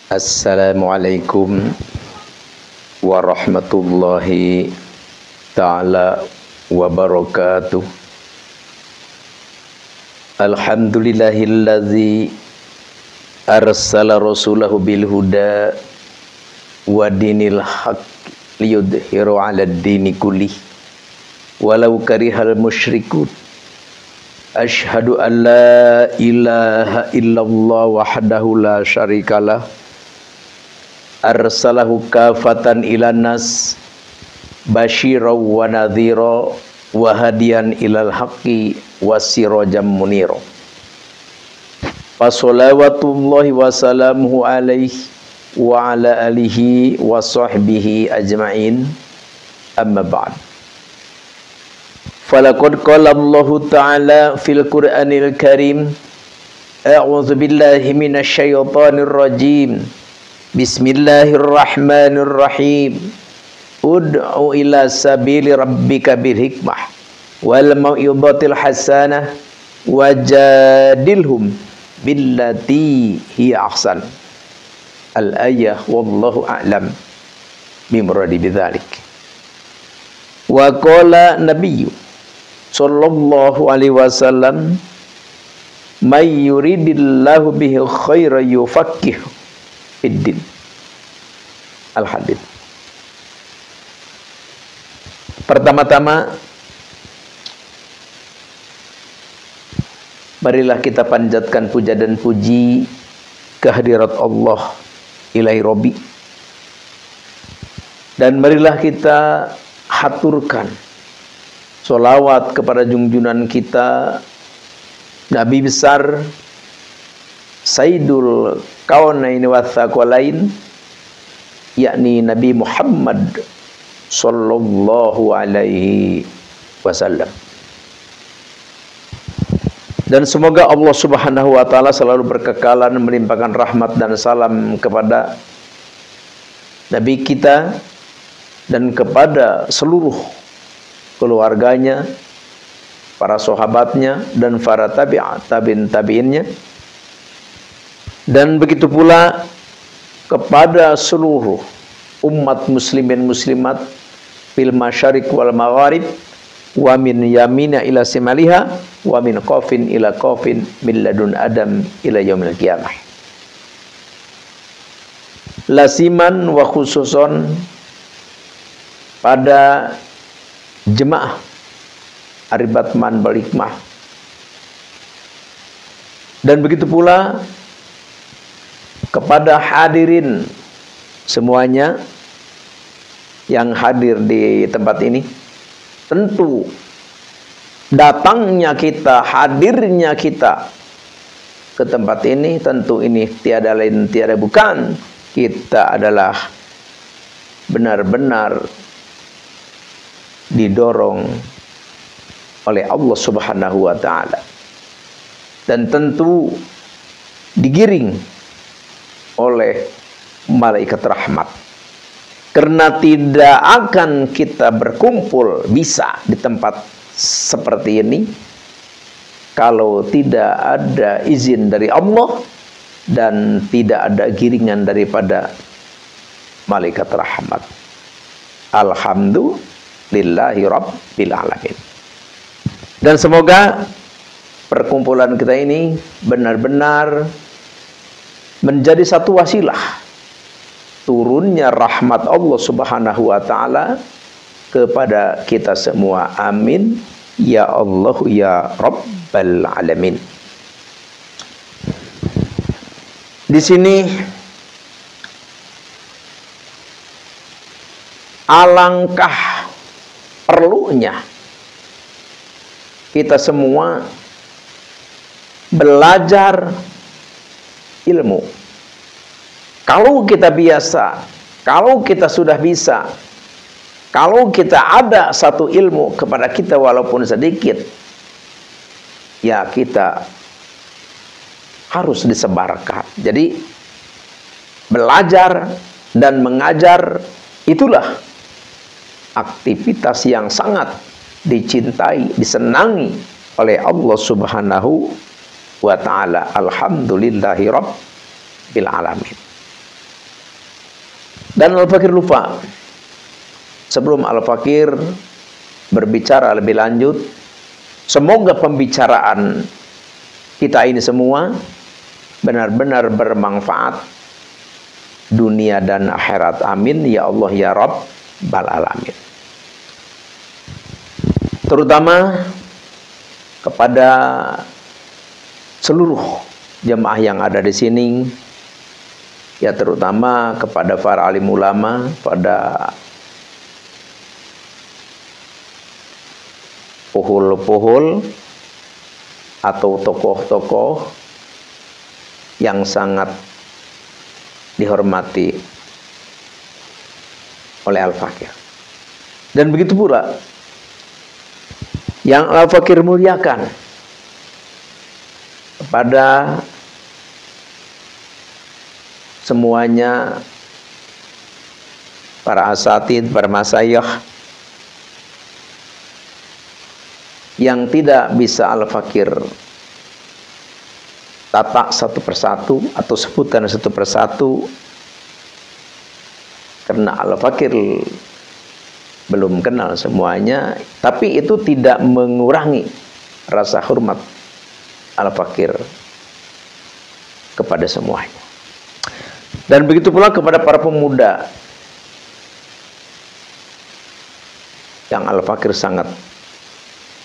Assalamualaikum warahmatullahi ta'ala wabarakatuh. Alhamdulillahilladzi arsala rasulahu bil huda wa dinil haq liyudhiru 'alad dini kullih walau karihal musyrikun. Asyhadu an la ilaha illallah wahdahu la syarikalah arsalahu kafatan ilan nas basyira wa nadhira wa hadiyan ilal haqqi wasirajam munira. Wassalawatullahi wassalamuhu alaihi wa ala alihi wa sahbihi ajma'in, amma ba'd. Falaqad qala Allahu ta'ala fil Qur'anil Karim, a'udzu billahi minasy syaithanir rajim. Bismillahirrahmanirrahim. Ud'u ila sabili rabbika bil hikmah wal mau'izatil hasanah wajadilhum billati hiya ahsan. Al-ayah wallahu a'lam bimuradi bidzalik. Wa qala nabiyyu sallallahu alaihi wasallam may yuridillahu bihi khairan yufaqihu fiddin. Al-hadits. Pertama-tama marilah kita panjatkan puja dan puji kehadirat Allah ilahi Rabbi, dan marilah kita haturkan sholawat kepada junjunan kita Nabi besar Sayyidul Kaunaini Watsaqalain, yakni Nabi Muhammad sallallahu alaihi wasallam. Dan semoga Allah Subhanahu wa taala selalu berkekalan melimpahkan rahmat dan salam kepada Nabi kita dan kepada seluruh keluarganya, para sahabatnya, dan para tabi'innya, dan begitu pula kepada seluruh umat muslimin muslimat fil masyariq wal magharib wa min yamina ila simaliha wa min qafin ila qafin min ladun adam ila yaumil qiyamah. Lasiman wa khususon pada jemaah Aribatman Balikmah, dan begitu pula kepada hadirin semuanya yang hadir di tempat ini. Tentu datangnya kita, hadirnya kita ke tempat ini, tentu ini tiada lain tiada bukan, kita adalah benar-benar didorong oleh Allah Subhanahu wa taala, dan tentu digiring oleh malaikat rahmat. Karena tidak akan kita berkumpul bisa di tempat seperti ini kalau tidak ada izin dari Allah dan tidak ada giringan daripada malaikat rahmat. Alhamdulillahi rabbil alamin. Dan semoga perkumpulan kita ini benar-benar menjadi satu wasilah turunnya rahmat Allah Subhanahu wa taala kepada kita semua. Amin ya Allah ya rabbal alamin. Di sini alangkah perlunya kita semua belajar ilmu. Kalau kita biasa, kalau kita sudah bisa, kalau kita ada satu ilmu kepada kita walaupun sedikit, ya kita harus disebarkan. Jadi belajar dan mengajar itulah aktivitas yang sangat dicintai, disenangi oleh Allah Subhanahu wa ta'ala. Alhamdulillahi rabbil alamin. Dan Al-Fakir lupa. Sebelum Al-Fakir berbicara lebih lanjut, semoga pembicaraan kita ini semua benar-benar bermanfaat dunia dan akhirat. Amin ya Allah ya Rabbal alamin. Terutama kepada seluruh jemaah yang ada di sini, ya terutama kepada para alim ulama, pada puhul-puhul atau tokoh-tokoh yang sangat dihormati oleh Al-Fakir. Dan begitu pula yang Al-Fakir muliakan kepada semuanya, para asatid, para masyayikh yang tidak bisa Al-Fakir tata satu persatu atau sebutkan satu persatu, karena Al-Fakir belum kenal semuanya, tapi itu tidak mengurangi rasa hormat Al-Fakir kepada semuanya. Dan begitu pula kepada para pemuda yang Al-Fakir sangat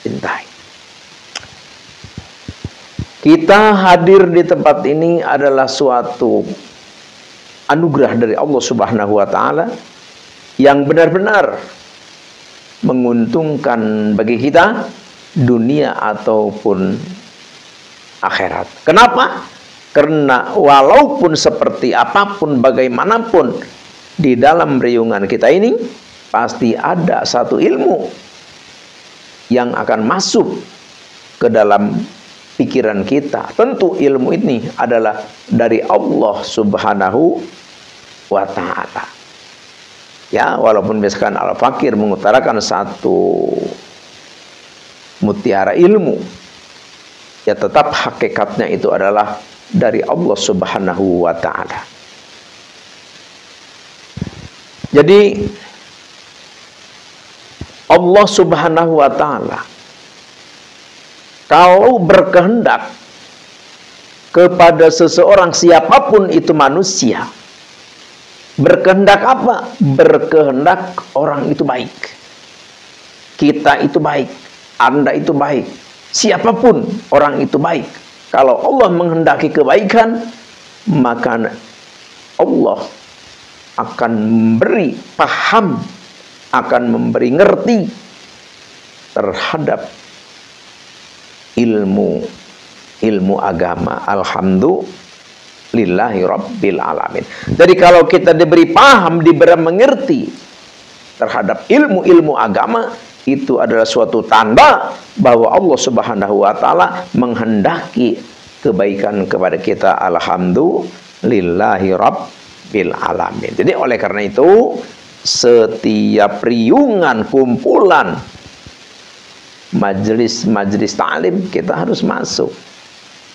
cintai. Kita hadir di tempat ini adalah suatu anugerah dari Allah Subhanahu wa taala yang benar-benar menguntungkan bagi kita dunia ataupun akhirat. Kenapa? Karena walaupun seperti apapun, bagaimanapun, di dalam riungan kita ini pasti ada satu ilmu yang akan masuk ke dalam pikiran kita. Tentu ilmu ini adalah dari Allah Subhanahu wa ta'ala. Ya, walaupun misalkan Al-Fakir mengutarakan satu mutiara ilmu, ya tetap hakikatnya itu adalah dari Allah Subhanahu wa ta'ala. Jadi Allah Subhanahu wa ta'ala kalau berkehendak kepada seseorang, siapapun itu manusia, berkehendak apa? Berkehendak orang itu baik, kita itu baik, Anda itu baik, siapapun orang itu baik. Kalau Allah menghendaki kebaikan, maka Allah akan memberi paham, akan memberi ngerti terhadap ilmu agama. Alhamdulillahi Rabbil Alamin. Jadi kalau kita diberi paham, diberi mengerti terhadap ilmu agama, itu adalah suatu tanda bahwa Allah Subhanahu wa ta'ala menghendaki kebaikan kepada kita. Alhamdulillahi Rabbil Alamin. Jadi oleh karena itu, setiap riungan, kumpulan, majelis ta'lim, kita harus masuk.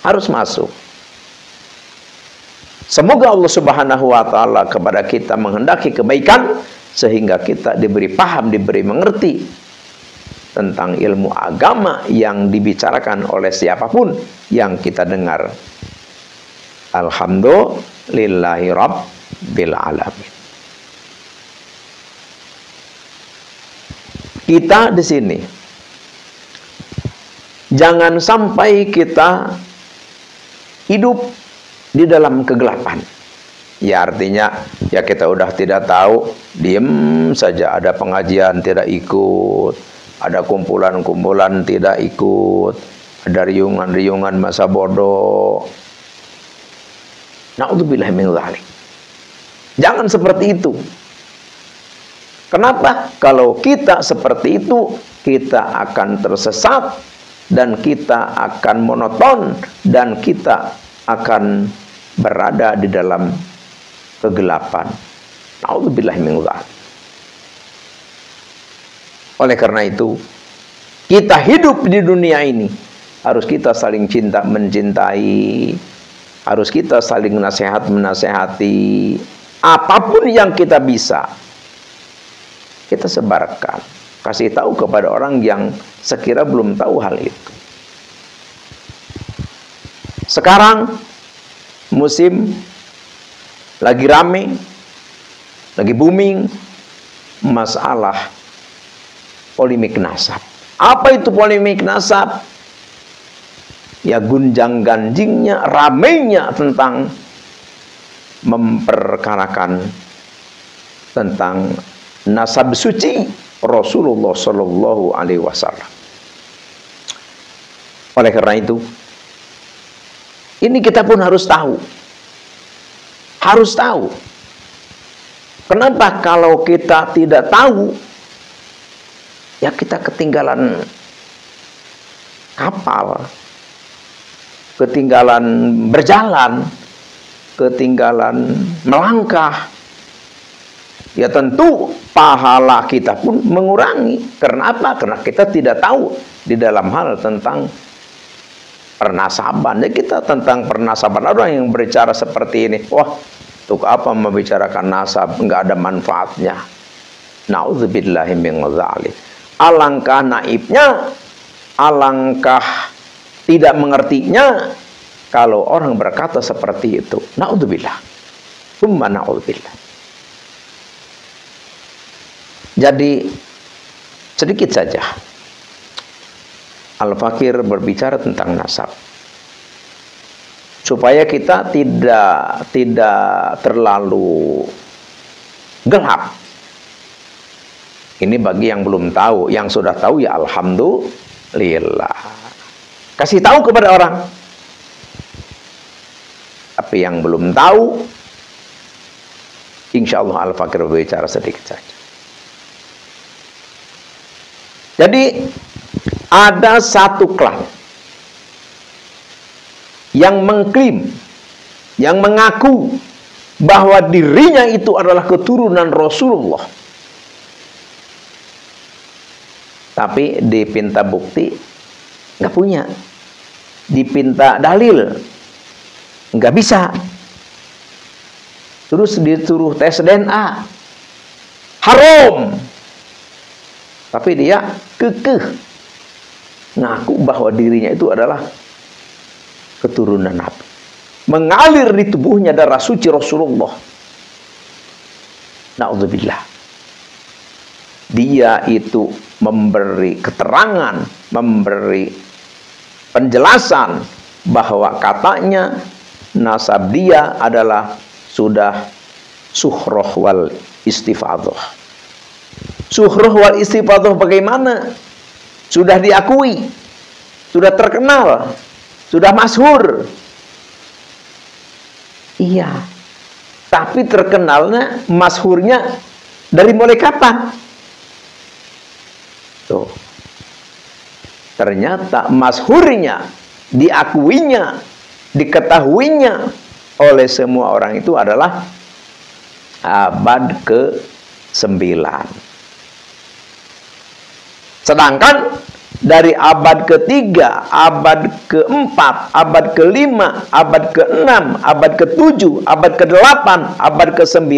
Harus masuk. Semoga Allah Subhanahu wa ta'ala kepada kita menghendaki kebaikan, sehingga kita diberi paham, diberi mengerti tentang ilmu agama yang dibicarakan oleh siapapun yang kita dengar. Alhamdulillahi Rabbil Alamin. Kita di sini jangan sampai kita hidup di dalam kegelapan. Ya artinya, ya kita udah tidak tahu, diem saja. Ada pengajian tidak ikut, ada kumpulan-kumpulan tidak ikut, ada riungan-riungan masa bodoh. Na'udzubillah min dzalik. Jangan seperti itu. Kenapa? Kalau kita seperti itu, kita akan tersesat, dan kita akan monoton, dan kita akan berada di dalam kegelapan. Na'udzubillah min dzalik. Oleh karena itu, kita hidup di dunia ini harus kita saling cinta mencintai, harus kita saling nasihat menasehati, apapun yang kita bisa, kita sebarkan, kasih tahu kepada orang yang sekira belum tahu hal itu. Sekarang musim lagi rame, lagi booming masalah polemik nasab. Apa itu polemik nasab? Ya gunjang-ganjingnya, ramainya tentang memperkarakan tentang nasab suci Rasulullah Shallallahu Alaihi Wasallam. Oleh karena itu, ini kita pun harus tahu. Harus tahu. Kenapa kalau kita tidak tahu, ya kita ketinggalan kapal, ketinggalan berjalan, ketinggalan melangkah. Ya tentu pahala kita pun mengurangi. Karena apa? Karena kita tidak tahu di dalam hal tentang pernasaban. Ya kita tentang pernasaban, orang yang berbicara seperti ini, wah, untuk apa membicarakan nasab, nggak ada manfaatnya. Na'udzubillahi min dzalik. Alangkah naibnya, alangkah tidak mengertinya kalau orang berkata seperti itu. Na'udzubillah. Summa na'udzubillah. Jadi sedikit saja Al-Fakir berbicara tentang nasab, supaya kita tidak terlalu gelap. Ini bagi yang belum tahu. Yang sudah tahu ya alhamdulillah, kasih tahu kepada orang. Tapi yang belum tahu, insya Allah Al-Fakir berbicara sedikit saja. Jadi ada satu klan yang mengklaim, yang mengaku bahwa dirinya itu adalah keturunan Rasulullah. Tapi dipinta bukti, nggak punya. Dipinta dalil, nggak bisa. Terus disuruh tes DNA, haram. Tapi dia kekeh ngaku bahwa dirinya itu adalah keturunan Nabi. Mengalir di tubuhnya darah suci Rasulullah. Na'udzubillah. Dia itu memberi keterangan, memberi penjelasan bahwa katanya nasab dia adalah sudah suhroh wal istifadah. Suhroh wal istifadah bagaimana? Sudah diakui, sudah terkenal, sudah masyhur. Iya. Tapi terkenalnya, masyhurnya dari mulai kapan? Tuh. Ternyata masyhurnya, diakuinya, diketahuinya oleh semua orang itu adalah abad ke-9. Sedangkan dari abad ke-3, abad ke-4, abad ke-5, abad ke-6, abad ke-7, abad ke-8, abad ke-9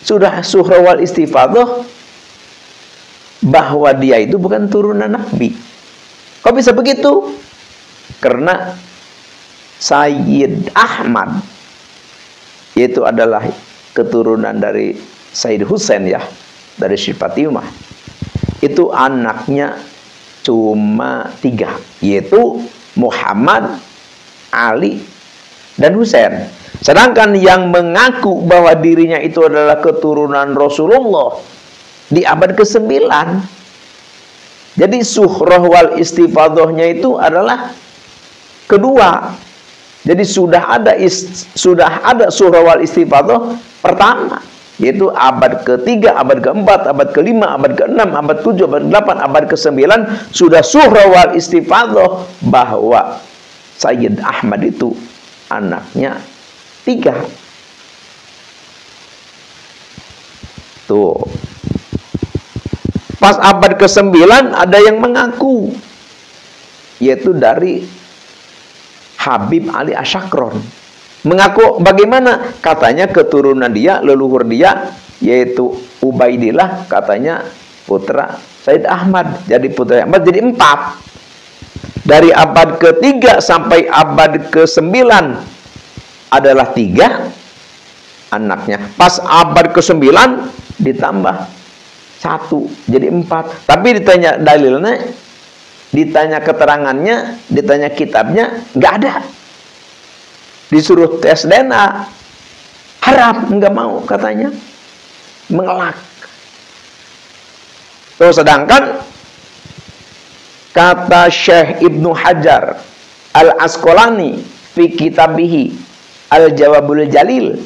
sudah suhra wal istifadah bahwa dia itu bukan turunan Nabi. Kok bisa begitu? Karena Sayyid Ahmad, yaitu adalah keturunan dari Sayyid Husain ya, dari Syekh Fatimah. Itu anaknya cuma 3, yaitu Muhammad, Ali, dan Husain. Sedangkan yang mengaku bahwa dirinya itu adalah keturunan Rasulullah di abad ke-9. Jadi suhrah wal istifadahnya itu adalah kedua. Jadi sudah ada suhrah wal istifadah pertama, yaitu abad ke-3, abad ke-4, abad ke-5, abad ke-6, abad ke-7, abad ke-8, abad ke-9 sudah suhra wal istifadah bahwa Sayyid Ahmad itu anaknya 3. Tuh. Pas abad ke-9 ada yang mengaku, yaitu dari Habib Ali Asyakron. Mengaku bagaimana? Katanya keturunan dia, leluhur dia, yaitu Ubaidillah, katanya putra Said Ahmad. Jadi putra Ahmad jadi 4. Dari abad ke-3 sampai abad ke-9 adalah 3 anaknya. Pas abad ke-9 ditambah 1, jadi 4. Tapi ditanya dalilnya, ditanya keterangannya, ditanya kitabnya, nggak ada. Disuruh tes DNA, harap, nggak mau katanya, mengelak. Terus sedangkan kata Syekh Ibnu Hajar Al-Asqalani fi kitabihi Al-Jawabul Jalil,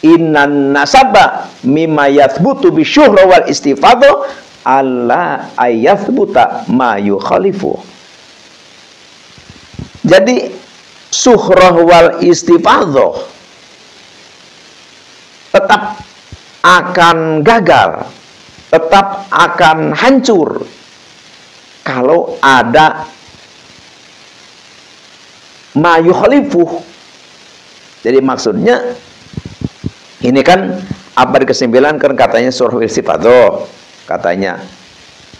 innan nasaba mimma yathbutu bisyuhra wal istifadha alla ayathbuta ma yukhalifu. Jadi suhrah wal istifadhah tetap akan gagal, tetap akan hancur kalau ada ma yukhalifu. Jadi maksudnya ini kan abad ke-9 kan katanya surah wal istifadhah katanya.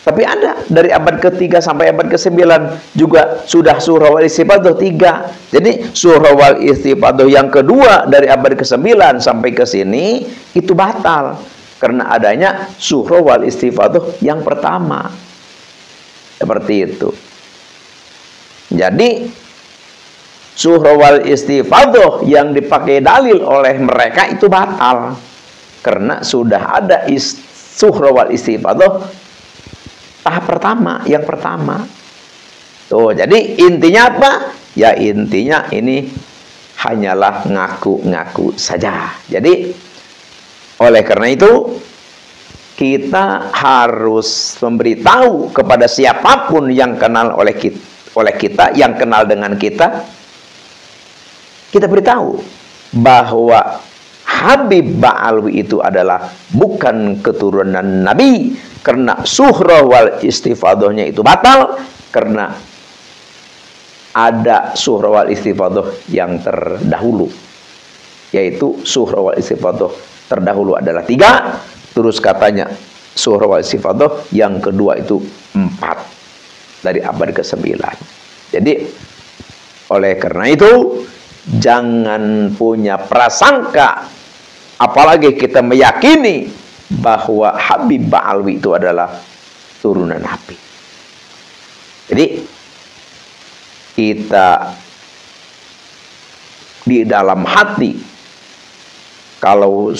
Tapi ada dari abad ke-3 sampai abad ke-9 juga sudah surah wal istifadhah 3. Jadi surah wal istifadhah yang kedua dari abad ke-9 sampai ke sini itu batal karena adanya surah wal istifadhah yang pertama. Seperti itu. Jadi surah wal istifadhah yang dipakai dalil oleh mereka itu batal karena sudah ada surah wal istifadhah tahap pertama, yang pertama. Tuh, jadi intinya apa? Ya intinya ini hanyalah ngaku-ngaku saja. Jadi oleh karena itu kita harus memberitahu kepada siapapun yang kenal oleh kita, yang kenal dengan kita beritahu bahwa Habib Ba'alwi itu adalah bukan keturunan Nabi, karena surah wal istifadhahnya itu batal karena ada surah wal istifadhah yang terdahulu, yaitu surah wal istifadhah terdahulu adalah 3, terus katanya surah wal istifadhah yang kedua itu 4 dari abad ke-9. Jadi oleh karena itu jangan punya prasangka, apalagi kita meyakini bahwa Habib Ba'alwi itu adalah turunan Nabi. Jadi kita di dalam hati, kalau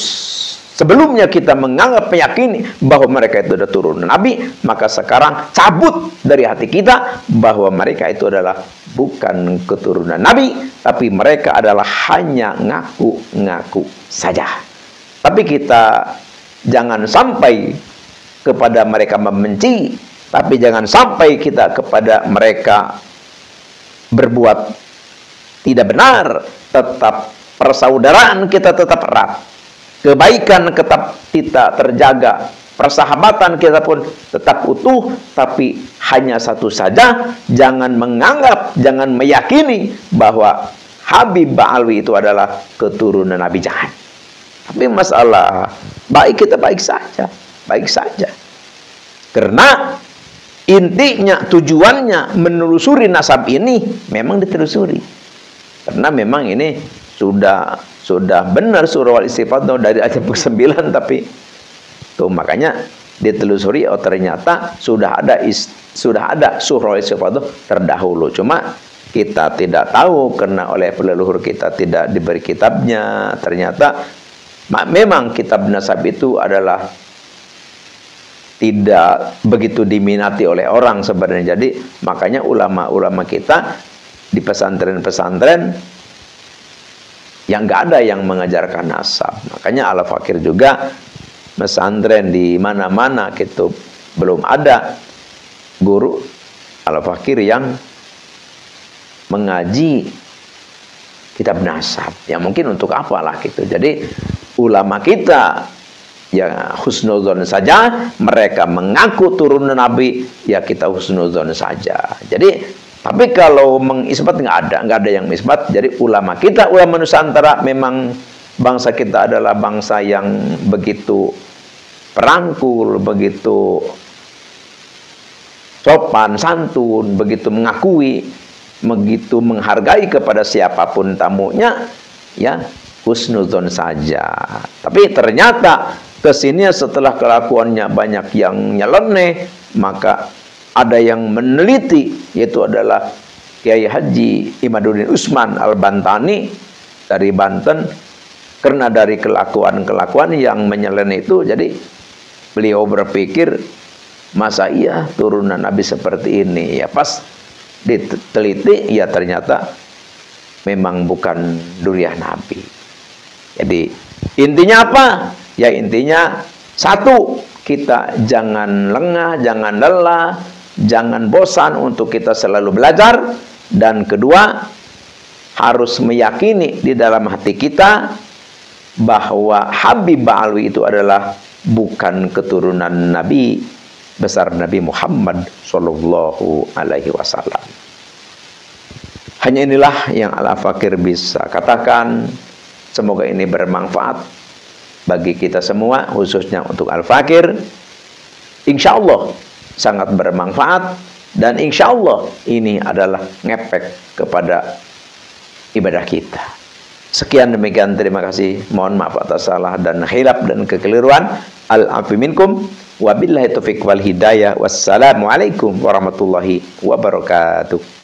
sebelumnya kita menganggap meyakini bahwa mereka itu adalah turunan Nabi, maka sekarang cabut dari hati kita bahwa mereka itu adalah bukan keturunan Nabi, tapi mereka adalah hanya ngaku-ngaku saja. Tapi kita jangan sampai kepada mereka membenci, tapi jangan sampai kita kepada mereka berbuat tidak benar. Tetap persaudaraan kita tetap erat, kebaikan tetap kita terjaga, persahabatan kita pun tetap utuh. Tapi hanya satu saja, jangan menganggap, jangan meyakini bahwa Habib Ba'alwi itu adalah keturunan Nabi, jangan. Tapi masalah baik, kita baik saja, baik saja. Karena intinya, tujuannya menelusuri nasab ini memang ditelusuri. Karena memang ini sudah benar surah wal istifadhah dari ayat ke-9, tapi tuh makanya ditelusuri, oh ternyata sudah ada surah wal istifadhah terdahulu. Cuma kita tidak tahu karena oleh leluhur kita tidak diberi kitabnya. Ternyata memang kitab nasab itu adalah tidak begitu diminati oleh orang sebenarnya. Jadi makanya ulama-ulama kita di pesantren-pesantren yang nggak ada yang mengajarkan nasab. Makanya Al-Fakir juga pesantren di mana-mana gitu belum ada guru Al-Fakir yang mengaji kitab nasab. Ya mungkin untuk apalah gitu. Jadi ulama kita ya husnuzon saja, mereka mengaku turunan Nabi, ya kita husnuzon saja. Jadi Tapi kalau mengisbat nggak ada yang mengisbat. Jadi ulama kita, ulama Nusantara, memang bangsa kita adalah bangsa yang begitu perangkul, begitu sopan, santun, begitu mengakui, begitu menghargai kepada siapapun tamunya, ya husnudzon saja. Tapi ternyata kesini setelah kelakuannya banyak yang nyeleneh, maka ada yang meneliti, yaitu adalah Kiai Haji Imaduddin Usman Al-Bantani dari Banten. Karena dari kelakuan-kelakuan yang menyeleneh itu, jadi beliau berpikir, masa iya turunan Nabi seperti ini? Ya pas diteliti, ya ternyata memang bukan duriah Nabi. Jadi intinya apa? Ya intinya satu, kita jangan lengah, jangan lelah, jangan bosan untuk kita selalu belajar. Dan kedua, harus meyakini di dalam hati kita bahwa Habib Ba'alwi itu adalah bukan keturunan Nabi besar Nabi Muhammad Sallallahu Alaihi Wasallam. Hanya inilah yang Al-Fakir bisa katakan. Semoga ini bermanfaat bagi kita semua, khususnya untuk Al-Fakir. Insya Allah sangat bermanfaat, dan insya Allah ini adalah ngepek kepada ibadah kita. Sekian demikian, terima kasih. Mohon maaf atas salah dan khilaf dan kekeliruan. Al-afu minkum. Wabillahi taufiq wal hidayah. Wassalamualaikum warahmatullahi wabarakatuh.